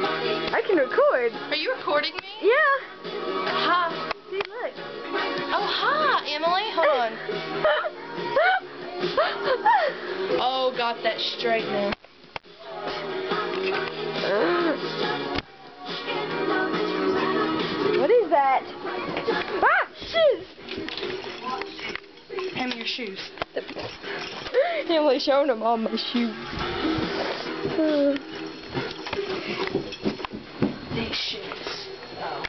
I can record. Are you recording me? Yeah. Hi. See, look. Oh, hi, Emily. Hold on. Oh, got that straight now. What is that? Ah, shoes! Hand me your shoes. Emily showing him all my shoes. These shoes. Oh.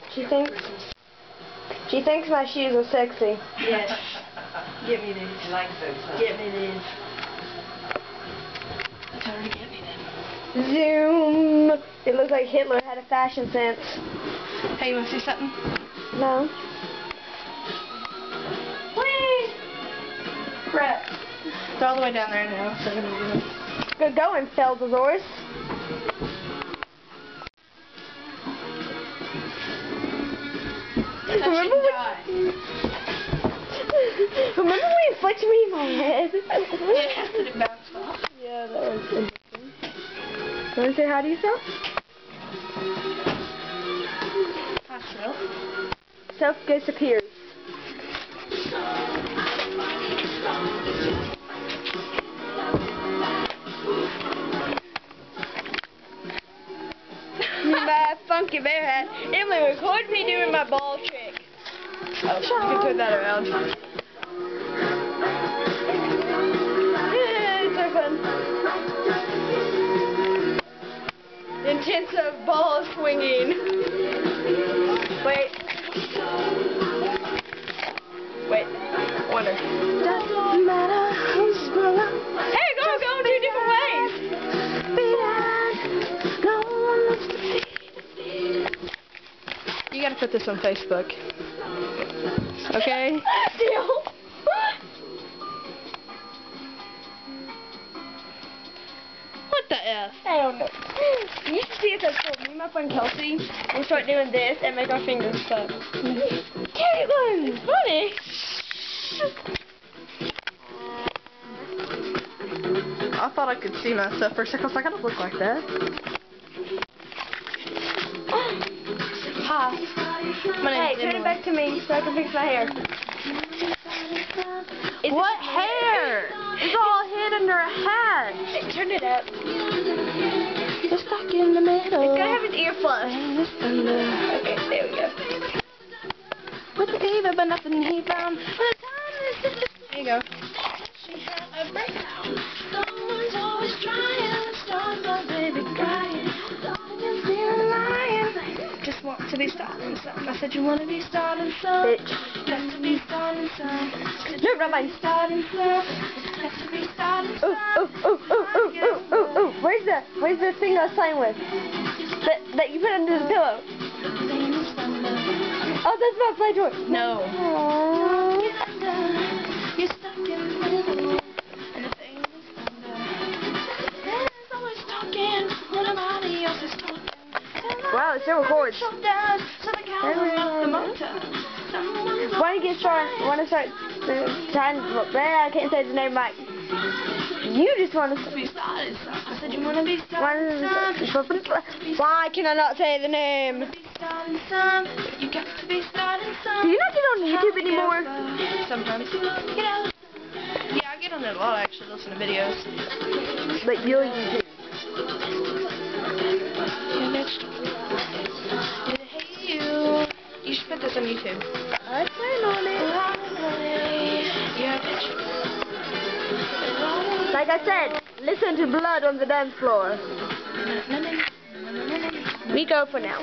She thinks my shoes are sexy. Yes. Get me these. She likes those. Get me these. Tell her to get me them. Zoom. It looks like Hitler had a fashion sense. Hey, you want to see something? No. Whee! Crap. They're all the way down there now, so I'm going to do it. Good going, Feldasaurus. Remember when it flicked me in my head? Yeah, and it bounced off. Yeah, that was interesting. You want to say hi to yourself? Hi, Self. Self disappears. My funky bear hat. Emily, record me doing my ball trick. Oh, you can turn that around. It's so fun. Intensive ball swinging. Wait. Wonder. Doesn't matter who's wrong. Hey, go two different ways. You gotta put this on Facebook. Okay? Deal. What the F? I don't know. You should see if that's cool. Me and my friend Kelsey will start doing this and make our fingers stuck. Caitlin! Funny! I thought I could see myself for a second. I was like, I don't look like that. Hi. My name's Hey, turn Emily. it back to me so I can fix my hair. What hair? It's all hid under a hat. Hey, turn it up. You're stuck in the middle. It's gotta have its ear flush. Okay, there we go. With the fever, but nothing he found. There you go. She had a breakdown. Someone's always trying to stop my baby crying. Someone's still lying. Just want to be starting some. I said you want to be starting some. Bitch. Got to be starting some. No, not mine. Starting some. Got to be starting some. Ooh. Where's the thing I was playing with? That you put under the pillow. Oh, that's my play toy. No. Aww. You're stuck in the middle, and the thing is thunder. There's always talking, nobody else is talking. Wow, it still records. Shut down, so the camera off the motor. Why don't you get started? Want to start trying? I can't say the name right. You just want to Be started, son. I said you want to be started, son. Why can I not say the name? Be starting, son. You got to be starting, son. Do you not get on YouTube anymore? Sometimes. Get out. Yeah, I get on it a lot, actually, listen to videos. But you'll YouTube. Yeah, bitch. Hey, you. You should put this on YouTube. I plan on it. Yeah, bitch. Like I said, listen to blood on the dance floor. We go for now.